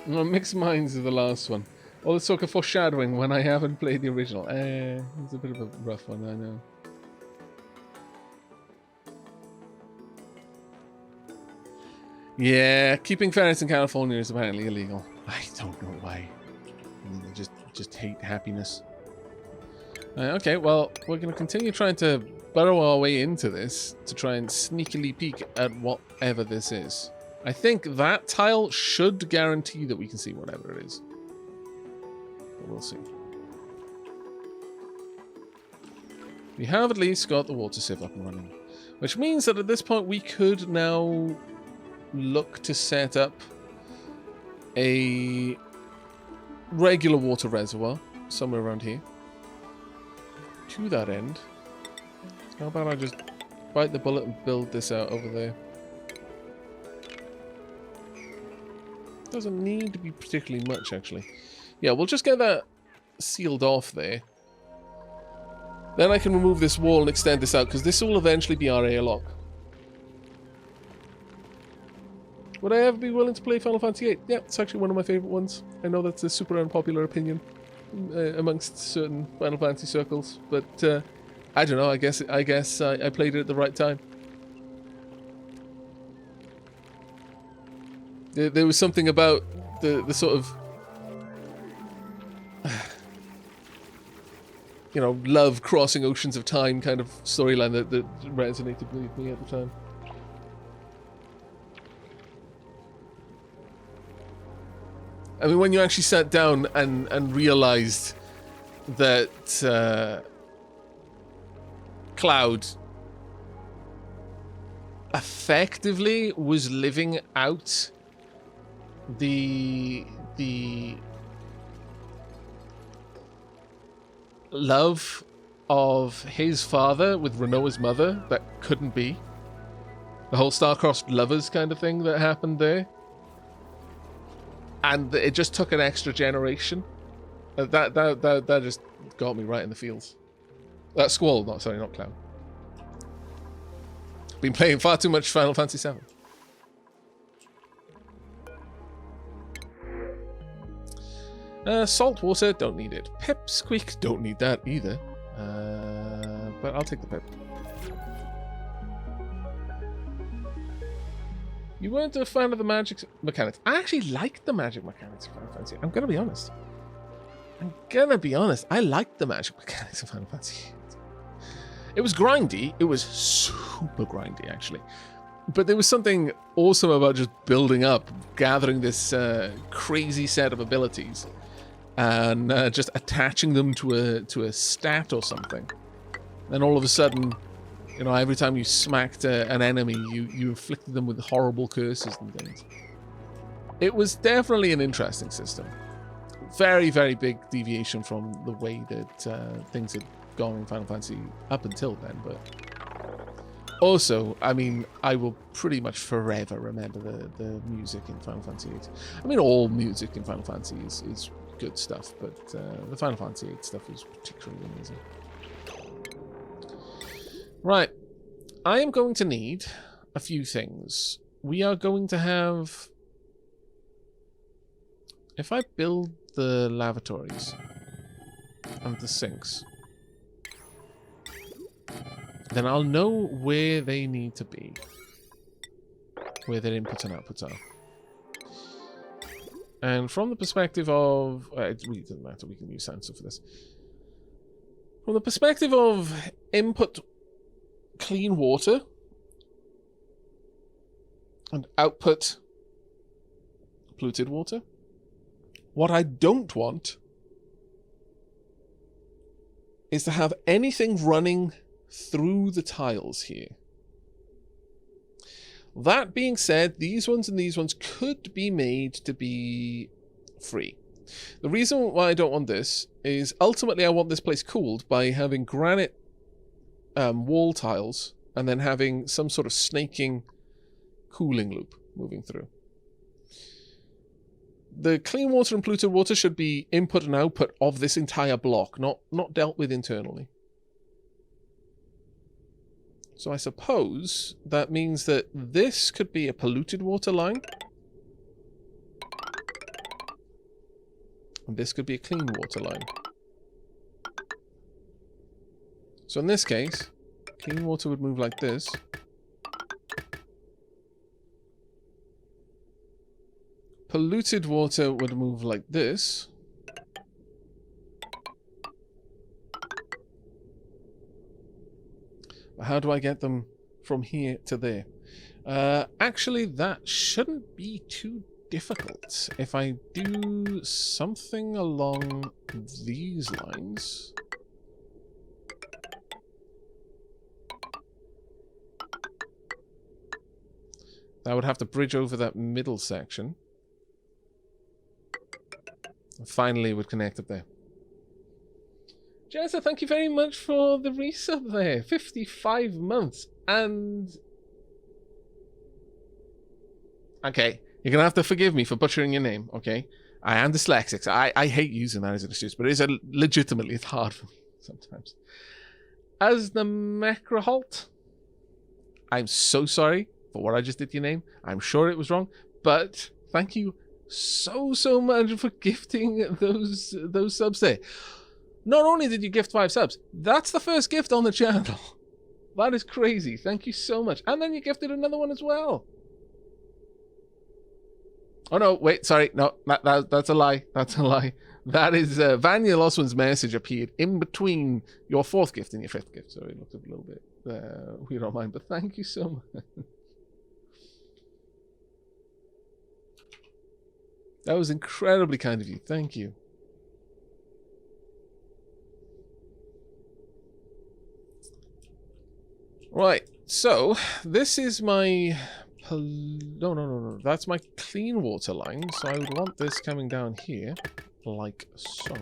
No, Mixed Minds is the last one. All the sort of foreshadowing when I haven't played the original. It's a bit of a rough one, I know. Yeah, keeping ferrets in California is apparently illegal. I don't know why. I just hate happiness. Okay, well, we're going to continue trying to burrow our way into this to try and sneakily peek at whatever this is. I think that tile should guarantee that we can see whatever it is. But we'll see. We have at least got the water sieve up and running, which means that at this point we could now look to set up a regular water reservoir somewhere around here. To that end, how about I just bite the bullet and build this out over there? Doesn't need to be particularly much, actually. Yeah, we'll just get that sealed off there. Then I can remove this wall and extend this out, because this will eventually be our airlock. Would I ever be willing to play Final Fantasy VIII? Yeah, it's actually one of my favourite ones. I know that's a super unpopular opinion amongst certain Final Fantasy circles, but I don't know. I guess I played it at the right time. There was something about the sort of love crossing oceans of time kind of storyline that resonated with me at the time. I mean, when you actually sat down and realized that Cloud effectively was living out the love of his father with Renoa's mother that couldn't be. The whole star-crossed lovers kind of thing that happened there. And it just took an extra generation. That just got me right in the feels. Squall, not Cloud. Been playing far too much Final Fantasy VII. Salt water, don't need it. Pipsqueak, don't need that either. But I'll take the pip. You weren't a fan of the magic mechanics. I actually liked the magic mechanics of Final Fantasy. I'm gonna be honest. I liked the magic mechanics of Final Fantasy. It was grindy. It was super grindy, actually. But there was something awesome about just building up, gathering this crazy set of abilities, and just attaching them to a stat or something. And all of a sudden, every time you smacked an enemy, you inflicted them with horrible curses and things. It was definitely an interesting system. Very, very big deviation from the way that things had gone in Final Fantasy up until then, but also, I mean, I will pretty much forever remember the music in Final Fantasy VIII. I mean, all music in Final Fantasy is good stuff, but the Final Fantasy VIII stuff is particularly amazing. Right, I am going to need a few things. We are going to have... If I build the lavatories and the sinks, then I'll know where they need to be. Where their inputs and outputs are. And from the perspective of... it really doesn't matter, we can use sensor for this. From the perspective of input clean water and output polluted water, what I don't want is to have anything running through the tiles here. That being said, these ones and these ones could be made to be free. The reason why I don't want this is ultimately I want this place cooled by having granite wall tiles and then having some sort of snaking cooling loop moving through. The clean water and polluted water should be input and output of this entire block, not dealt with internally. So I suppose that means that this could be a polluted water line. And this could be a clean water line. So in this case, clean water would move like this. Polluted water would move like this. How do I get them from here to there? Actually, that shouldn't be too difficult. If I do something along these lines... that would have to bridge over that middle section. And finally, it would connect up there. Jessa, thank you very much for the resub there. 55 months. And... okay, you're going to have to forgive me for butchering your name, okay? I am dyslexic. So I hate using that as an excuse, but it is legitimately, it's hard for me sometimes. As the Macrahalt, I'm so sorry for what I just did to your name. I'm sure it was wrong, but thank you so much for gifting those subs there. Not only did you gift 5 subs, that's the first gift on the channel. That is crazy. Thank you so much. And then you gifted another one as well. Oh no, wait, sorry. No, that's a lie. That's a lie. That is Vanya Loswin's message appeared in between your 4th gift and your 5th gift. So it looked a little bit weird on mine, but thank you so much. That was incredibly kind of you. Thank you. Right, so this is my... no. That's my clean water line. So I would want this coming down here, like so.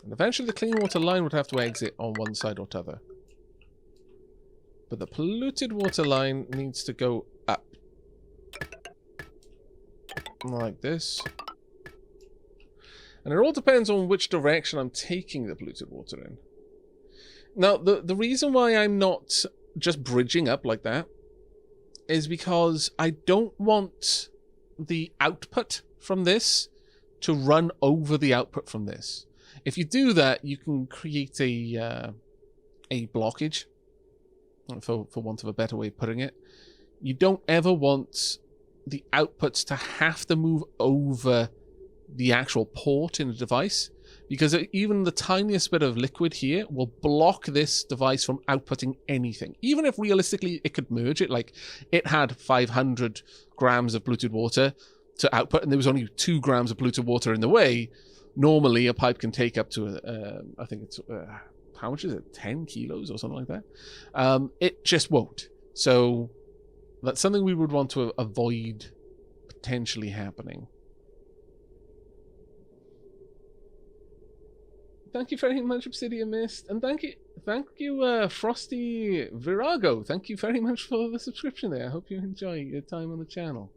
And eventually the clean water line would have to exit on one side or t'other. But the polluted water line needs to go up. Like this. And it all depends on which direction I'm taking the polluted water in. Now, the reason why I'm not just bridging up like that is because I don't want the output from this to run over the output from this. If you do that, you can create a blockage, for want of a better way of putting it. You don't ever want the outputs to have to move over the actual port in the device, because even the tiniest bit of liquid here will block this device from outputting anything. Even if realistically it could merge it, like it had 500 grams of polluted water to output and there was only 2 grams of polluted water in the way, normally a pipe can take up to, I think it's, how much is it, 10 kilos or something like that? It just won't. So that's something we would want to avoid potentially happening. Thank you very much, Obsidian Mist, and thank you, Frosty Virago. Thank you very much for the subscription there. I hope you enjoy your time on the channel.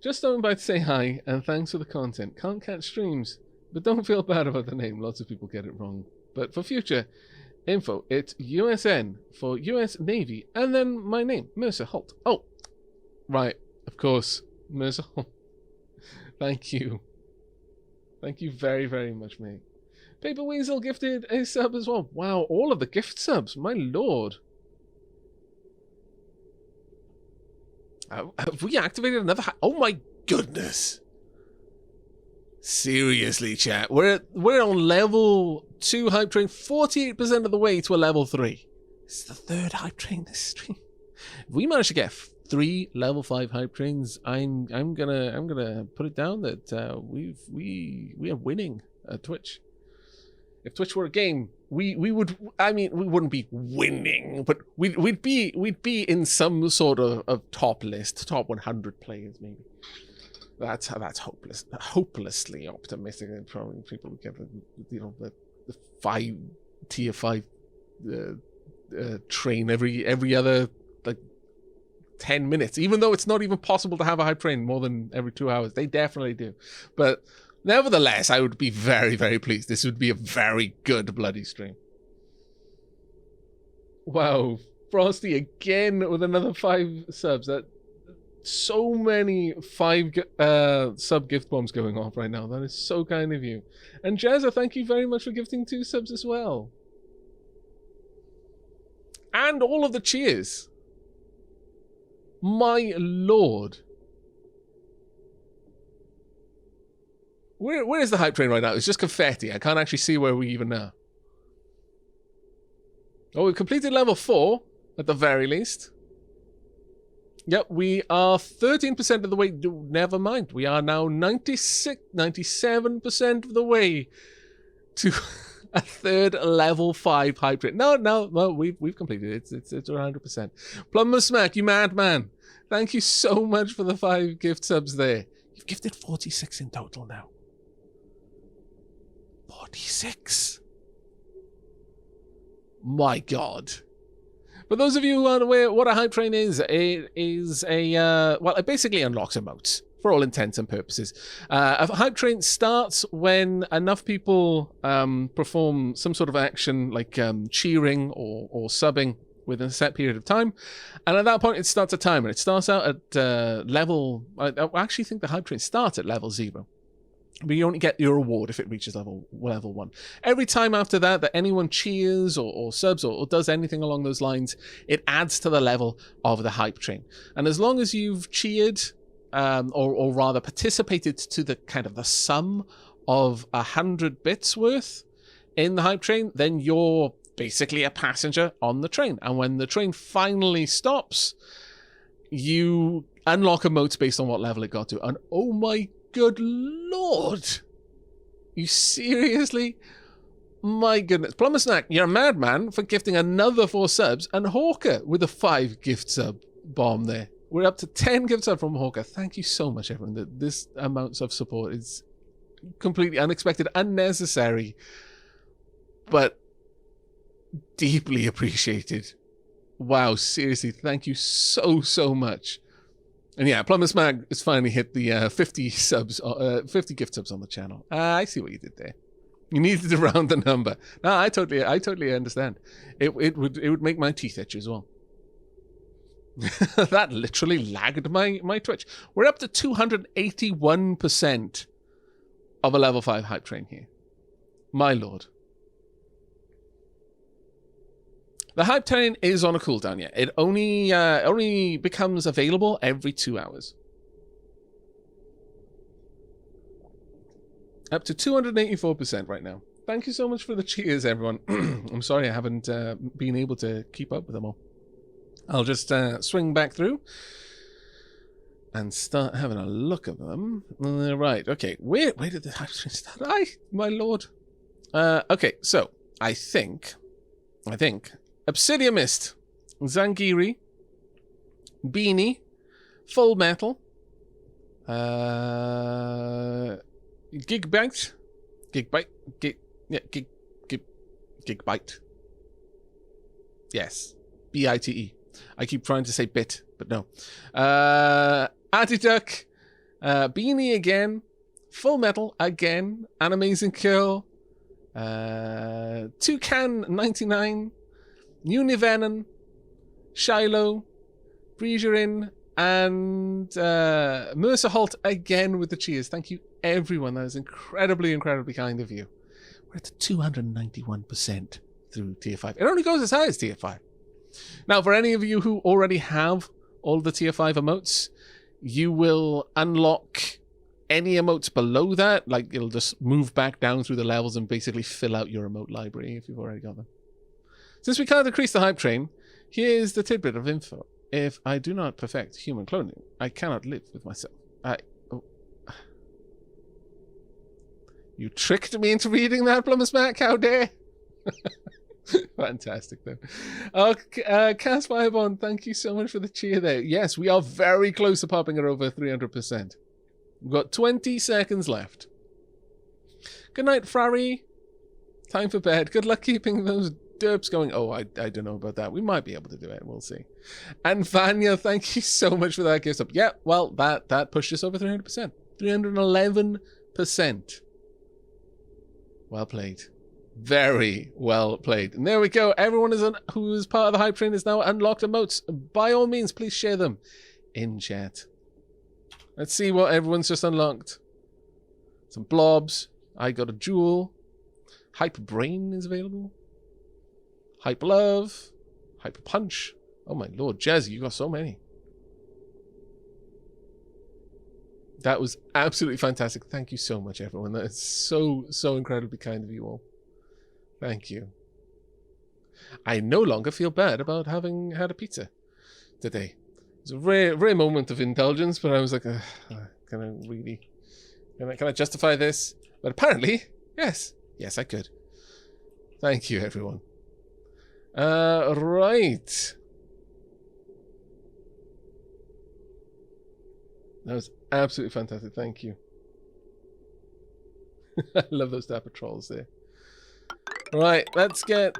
Just stopping by to say hi, and thanks for the content. Can't catch streams, but don't feel bad about the name. Lots of people get it wrong. But for future info, it's USN for US Navy, and then my name, Mercer Holt. Oh, right, of course, Mercer Holt. Thank you. Thank you very much, mate. Paper Weasel gifted a sub as well. Wow, all of the gift subs, my lord. Have we activated another? Oh my goodness. Seriously, chat. We're on level 2 hype train, 48% of the way to a level 3. This is the 3rd hype train this stream. If we manage to get 3 level 5 hype trains, I'm gonna put it down that we are winning at Twitch. If Twitch were a game, we would, I mean, we wouldn't be winning, but we'd be in some sort of top list, top 100 players maybe. That's hopelessly optimistic. And probably people would get the tier 5 train every other like 10 minutes, even though it's not even possible to have a hype train more than every 2 hours. They definitely do. But nevertheless, I would be very pleased. This would be a very good bloody stream. Wow, Frosty again with another 5 subs. That so many 5 sub gift bombs going off right now. That is so kind of you. And Jazza, thank you very much for gifting 2 subs as well. And all of the cheers. My lord. Where is the hype train right now? It's just confetti. I can't actually see where we even are. Oh, we've completed level 4, at the very least. Yep, we are 13% of the way. Never mind. We are now 97% of the way to a 3rd level 5 hype train. No, we've completed it. It's 100%. Plumber Smack, you madman. Thank you so much for the 5 gift subs there. You've gifted 46 in total now. 46. My God. For those of you who aren't aware what a hype train is, it is a, well, it basically unlocks emotes for all intents and purposes. A hype train starts when enough people perform some sort of action like cheering or subbing within a set period of time. And at that point, it starts a timer. It starts out at level, I actually think the hype train starts at level 0. But you only get your reward if it reaches level 1. Every time after that anyone cheers or subs or does anything along those lines, it adds to the level of the hype train. And as long as you've cheered, or rather participated to the kind of the sum of 100 bits worth in the hype train, then you're basically a passenger on the train. And when the train finally stops, you unlock emotes based on what level it got to. And oh my good lord, you seriously? My goodness. Plumber Snack, you're a madman for gifting another 4 subs, and Hawker with a 5 gift sub bomb there. We're up to 10 gift subs from Hawker. Thank you so much, everyone. This amount of support is completely unexpected, unnecessary, but deeply appreciated. Wow, seriously, thank you so much. And yeah, Plumber Smag has finally hit the 50 50 gift subs on the channel. I see what you did there. You needed to round the number. No, I totally understand. It would make my teeth itch as well. That literally lagged my Twitch. We're up to 281% of a level 5 hype train here. My lord. The hype train is on a cooldown yet. It only becomes available every 2 hours. Up to 284% right now. Thank you so much for the cheers, everyone. I'm sorry I haven't been able to keep up with them all. I'll just swing back through and start having a look at them. Right, okay. Where did the hype train start? My lord. Okay, so I think Obsidian Mist, Zangiri, Beanie, Full Metal, Gigbite, yes, B-I-T-E. I keep trying to say bit, but no. Adiduck, Beanie again, Full Metal again, An Amazing Curl, Toucan 99, Univenon, Shiloh, Breezerin, and Mercer Holt again with the cheers. Thank you, everyone. That is incredibly kind of you. We're at 291% through Tier 5. It only goes as high as Tier 5. Now, for any of you who already have all the Tier 5 emotes, you will unlock any emotes below that. Like, it'll just move back down through the levels and basically fill out your emote library if you've already got them. Since we can't decrease the hype train, here's the tidbit of info. If I do not perfect human cloning, I cannot live with myself. You tricked me into reading that, Plumber Smack. How dare? Fantastic, though. Cass Firebond, thank you so much for the cheer there. Yes, we are very close to popping it over 300%. We've got 20 seconds left. Good night, Frary. Time for bed. Good luck keeping those derps going. Oh, I don't know about that. We might be able to do it. We'll see. And Vanya, thank you so much for that gift up. Yeah, well, that pushed us over 300%. 311%. Well played. Very well played. And there we go. Everyone who is part of the hype train is now unlocked emotes. By all means, please share them in chat. Let's see what everyone's just unlocked. Some blobs. I got a jewel. Hype brain is available. Hype love. Hype punch. Oh my lord, Jazzy, you got so many. That was absolutely fantastic. Thank you so much, everyone. That is so incredibly kind of you all. Thank you. I no longer feel bad about having had a pizza today. It was a rare moment of indulgence, but I was like, can I really... Can I justify this? But apparently, yes. Yes, I could. Thank you, everyone. Right. That was absolutely fantastic. Thank you. I love those dapper trolls there. Right, let's get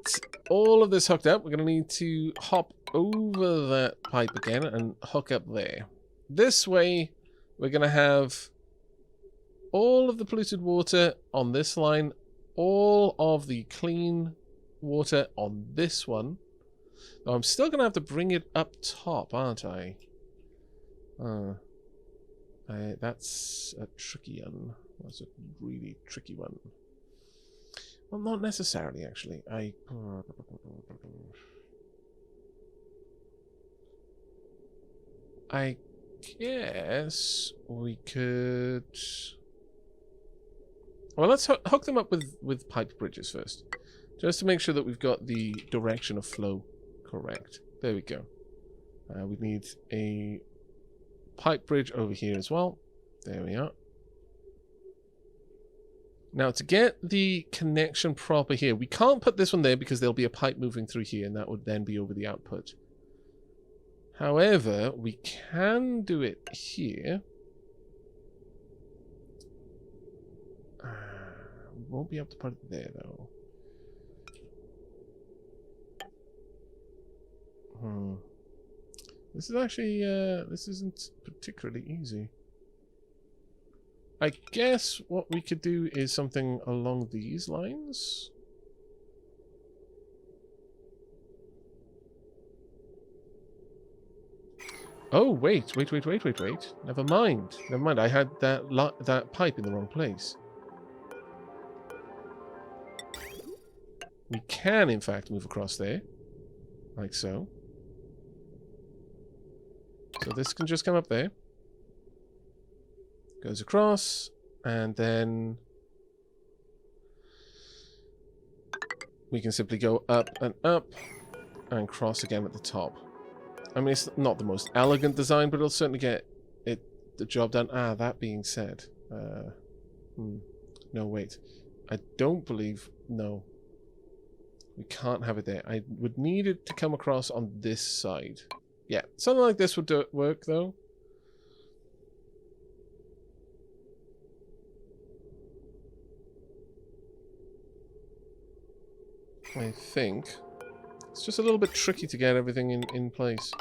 all of this hooked up. We're going to need to hop over that pipe again and hook up there. This way, we're going to have all of the polluted water on this line, all of the clean water on this one. Now, I'm still going to have to bring it up top, aren't I? That's a tricky one. That's a really tricky one. Well, not necessarily, actually. I guess we could... Well, let's hook them up with pipe bridges first. Just to make sure that we've got the direction of flow correct. There we go. We need a pipe bridge over here as well. There we are. Now, to get the connection proper here, we can't put this one there because there'll be a pipe moving through here, and that would then be over the output. However, we can do it here. We won't be able to put it there, though. This is actually, this isn't particularly easy. I guess what we could do is something along these lines. Oh, wait. Never mind. I had that pipe in the wrong place. We can, in fact, move across there. Like so. So this can just come up there. Goes across, and then we can simply go up, and cross again at the top. I mean, it's not the most elegant design, but it'll certainly get the job done. Ah, that being said, no, wait. I don't believe... No. We can't have it there. I would need it to come across on this side. Yeah, something like this would work, though. I think. It's just a little bit tricky to get everything in place.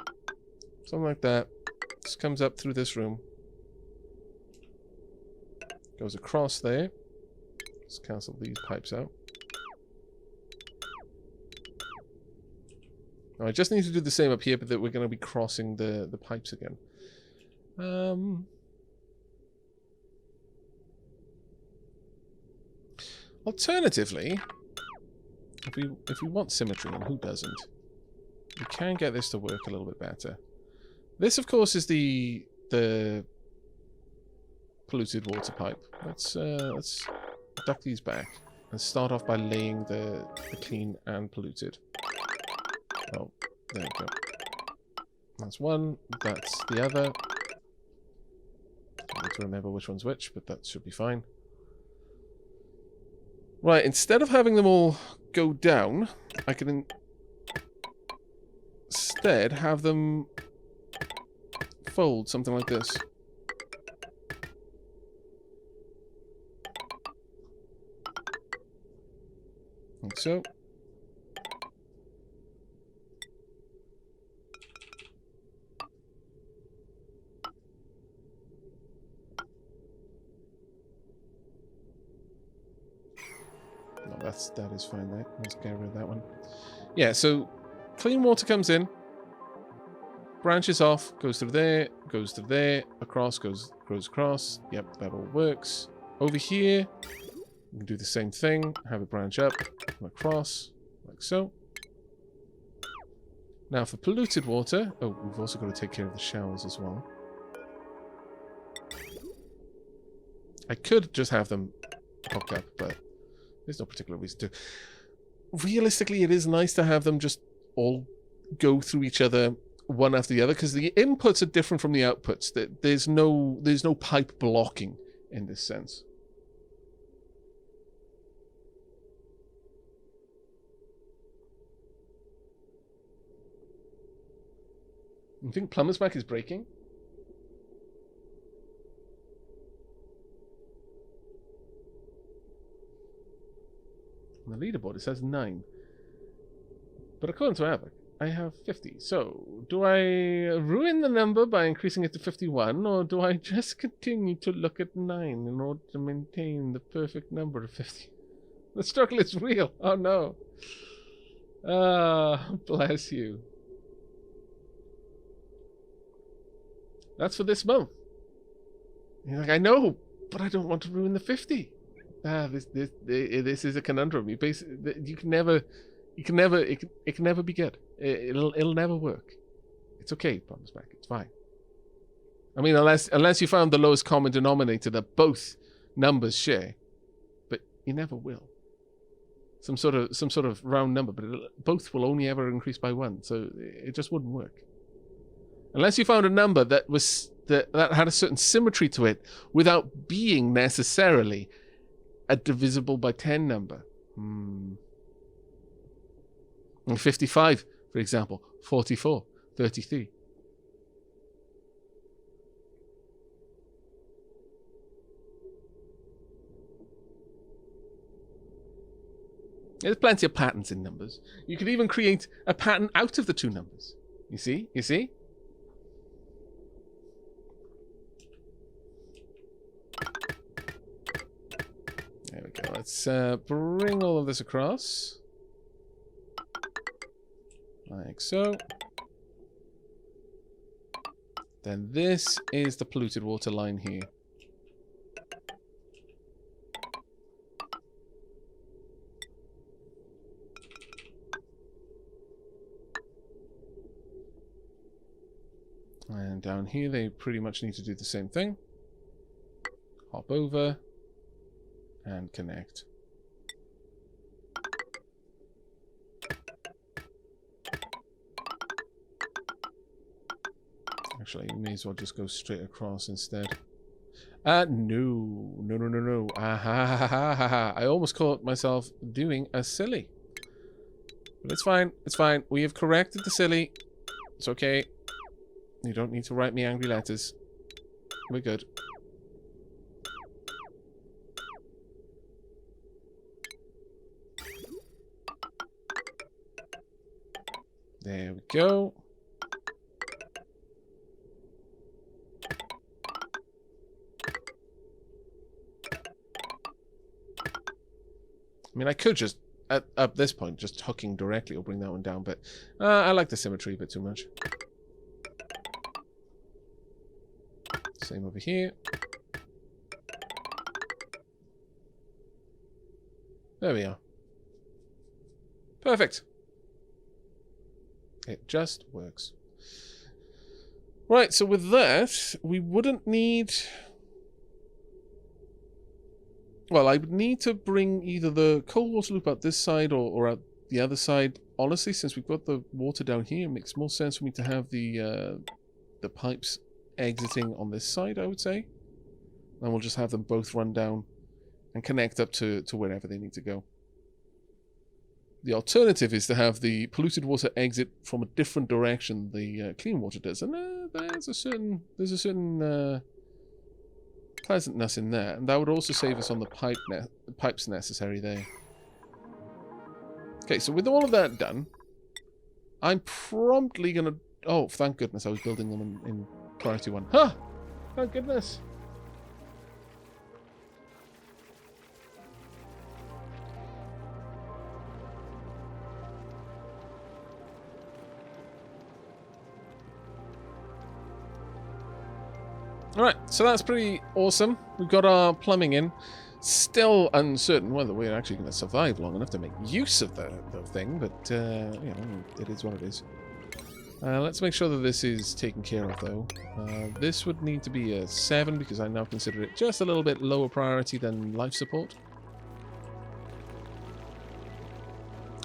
Something like that. This comes up through this room. Goes across there. Let's cancel these pipes out. Now, I just need to do the same up here, but that we're going to be crossing the pipes again. Alternatively... If we want symmetry, and who doesn't, we can get this to work a little bit better. This, of course, is the polluted water pipe. Let's duck these back and start off by laying the clean and polluted. Oh, there we go. That's one. That's the other. I need to remember which one's which, but that should be fine. Right, instead of having them all go down, I can instead have them fold, something like this. Like so. that is fine there. Let's get rid of that one. Yeah, so clean water comes in, branches off, goes through there, across, goes across. Yep, that all works. Over here, we can do the same thing. Have it branch up, come across, like so. Now for polluted water, oh, we've also got to take care of the showers as well. I could just have them hook up, but there's no particular reason to. Realistically, it is nice to have them just all go through each other one after the other, because the inputs are different from the outputs. There's no pipe blocking in this sense. You think Plumber's Back is breaking? On the leaderboard it says 9. But according to Aavak, I have 50. So, do I ruin the number by increasing it to 51, or do I just continue to look at 9 in order to maintain the perfect number of 50? The struggle is real. Oh no. Ah, bless you. That's for this month. You're like, I know, but I don't want to ruin the 50. This is a conundrum. You basically, it can never be good. It'll never work. It's okay, Plumber's Back. It's fine. I mean, unless you found the lowest common denominator that both numbers share, but you never will. Some sort of round number, but both will only ever increase by 1, so it just wouldn't work. Unless you found a number that had a certain symmetry to it without being necessarily a divisible by 10 number. And 55, for example, 44, 33. There's plenty of patterns in numbers. You could even create a pattern out of the two numbers. You see? You see? There we go. Let's bring all of this across. Like so. Then this is the polluted water line here. And down here they pretty much need to do the same thing. Hop over and connect. Actually, you may as well just go straight across instead. No. I almost caught myself doing a silly. But it's fine, it's fine. We have corrected the silly. It's okay. You don't need to write me angry letters. We're good. There we go. I mean, I could just, at this point, just hooking directly will bring that one down, but I like the symmetry a bit too much. Same over here. There we are. Perfect. It just works. Right, so with that, we wouldn't need... Well, I would need to bring either the cold water loop out this side or out the other side. Honestly, since we've got the water down here, it makes more sense for me to have the pipes exiting on this side, I would say. And we'll just have them both run down and connect up to wherever they need to go. The alternative is to have the polluted water exit from a different direction the clean water does. And there's a certain pleasantness in that, and that would also save us on the pipes necessary there. Okay, so with all of that done, I'm promptly gonna... Oh, thank goodness I was building them in priority 1. Huh! Thank goodness! Alright, so that's pretty awesome. We've got our plumbing in. Still uncertain whether we're actually going to survive long enough to make use of the thing, but, you know, it is what it is. Let's make sure that this is taken care of, though. This would need to be a 7, because I now consider it just a little bit lower priority than life support.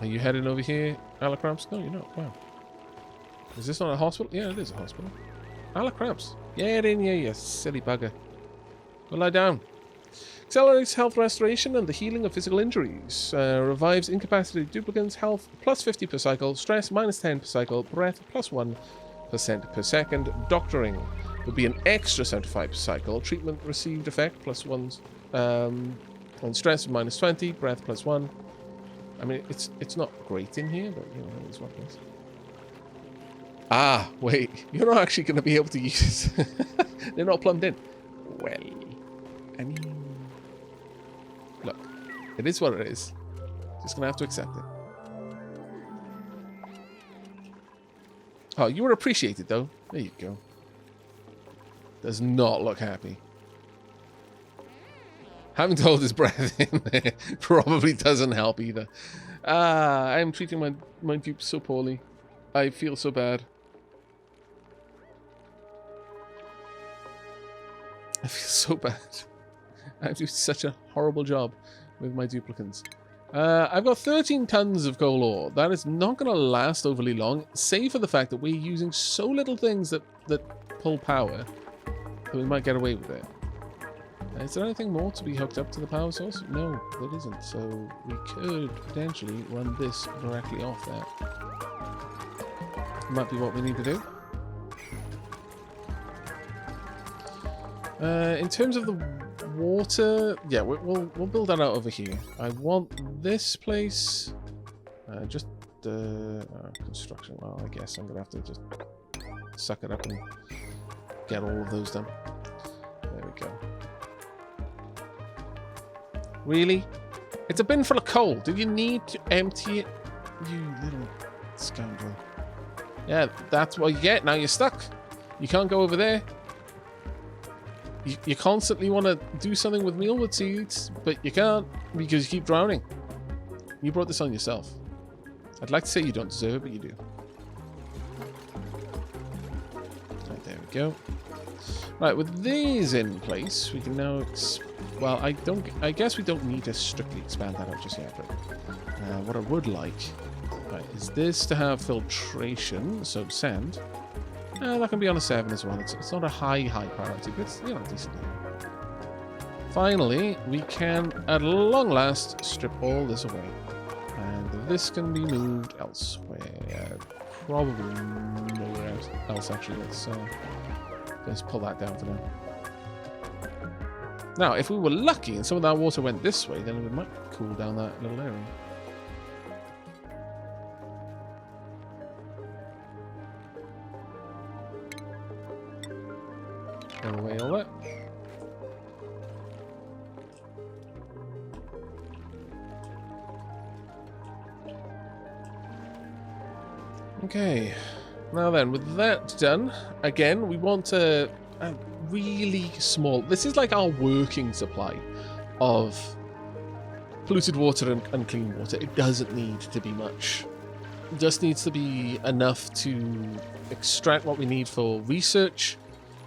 Are you heading over here, Alacramps? No, you're not. Wow. Is this not a hospital? Yeah, it is a hospital. Alacramps. Get in here, you silly bugger. Go lie down. Accelerates health restoration and the healing of physical injuries. Revives incapacitated duplicants. Health plus 50 per cycle. Stress minus 10 per cycle. Breath plus 1% per second. Doctoring would be an extra 75 per cycle. Treatment received effect plus 1. And stress minus 20. Breath plus 1. I mean, it's not great in here, but you know, it's what it is. Ah, wait. You're not actually going to be able to use... They're not plumbed in. Well, I mean... Look, it is what it is. Just going to have to accept it. Oh, you were appreciated, though. There you go. Does not look happy. Having to hold his breath in there probably doesn't help either. I am treating my dupes so poorly. I feel so bad. I feel so bad. I do such a horrible job with my duplicants. I've got 13 tons of coal ore. That is not going to last overly long, save for the fact that we're using so little things that pull power that we might get away with it. Is there anything more to be hooked up to the power source? No, there isn't. So we could potentially run this directly off that. Might be what we need to do. In terms of the water, yeah, we'll build that out over here. I want this place. Just construction. Well, I guess I'm gonna have to just suck it up and get all of those done. There we go. Really? It's a bin full of coal. Do you need to empty it? You little scoundrel. Yeah, that's what you get. Now you're stuck. You can't go over there. You constantly want to do something with mealwood seeds, but you can't because you keep drowning. You brought this on yourself. I'd like to say you don't deserve it, but you do. Right, there we go. Right, with these in place, we can now... Well, I guess we don't need to strictly expand that out just yet, but what I would like is this to have filtration, so sand. That can be on a 7 as well. It's not a high priority, but it's, you know, decent. Finally, we can, at long last, strip all this away. And this can be moved elsewhere. Probably nowhere else, actually. Let's pull that down for now. Now, if we were lucky and some of that water went this way, then we might cool down that little area. Get away all that. Okay. Now then, with that done, again, we want a really small... This is like our working supply of polluted water and clean water. It doesn't need to be much. It just needs to be enough to extract what we need for research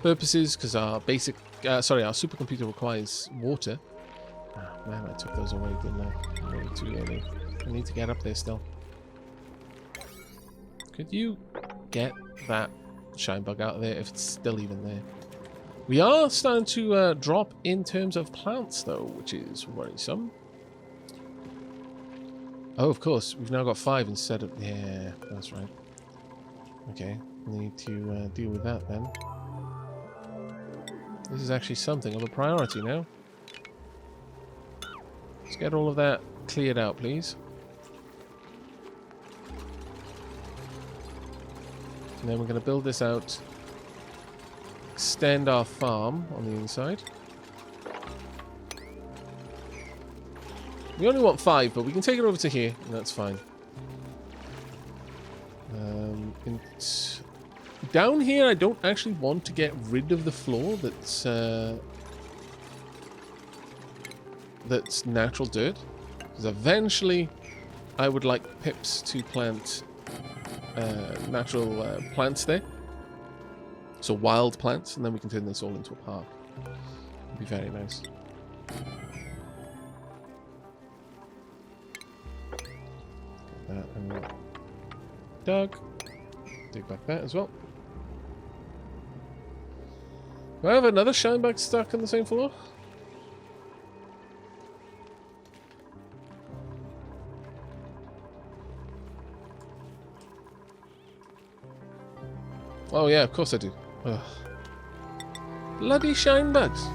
purposes, because our basic... our supercomputer requires water. Oh, man, I took those away, didn't I? Way too early. I need to get up there still. Could you get that shine bug out of there if it's still even there? We are starting to drop in terms of plants, though, which is worrisome. Oh, of course. We've now got 5 instead of... Yeah, that's right. Okay, need to deal with that then. This is actually something of a priority now. Let's get all of that cleared out, please. And then we're going to build this out. Extend our farm on the inside. We only want 5, but we can take it over to here, and that's fine. Down here, I don't actually want to get rid of the floor that's natural dirt. Because eventually, I would like pips to plant natural plants there. So wild plants, and then we can turn this all into a park. It'd be very nice. That and dug. Dig back that as well. Do I have another shineback stuck on the same floor? Oh yeah, of course I do. Ugh. Bloody shinebugs.